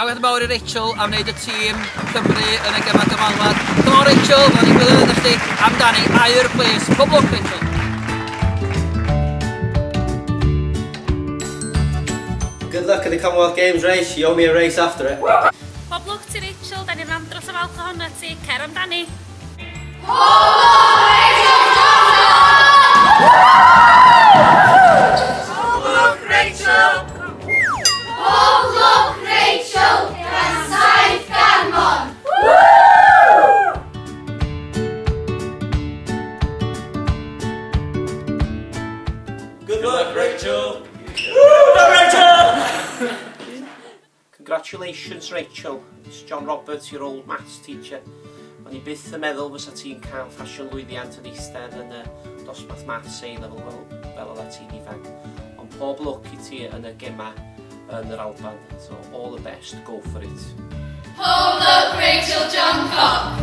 Galed mawr i Rachel am wneud y tîm Cymru yn y gema gymalwad. Come on Rachel, mae'n i gwybod ydych chi amdani air place. Pob lwc Rachel. Good luck in the Commonwealth Games race. You owe me a race after it. Pob lwc ti Rachel, da ni'n andros o falch ohona ti. Cer amdani. Good luck, Rachel! Congratulations, Rachel. It's John Roberts, your old maths teacher. O'n i byth yn meddwl fysa ti'n cael ffasiwn lwyddiant yn eistedd yn y dosbarth maths A-level fel oedd ti'n ifanc. Ond pob lwc i ti yn y gema yn yr Alban. So all the best, go for it. Pob lwc Rachel John Cock!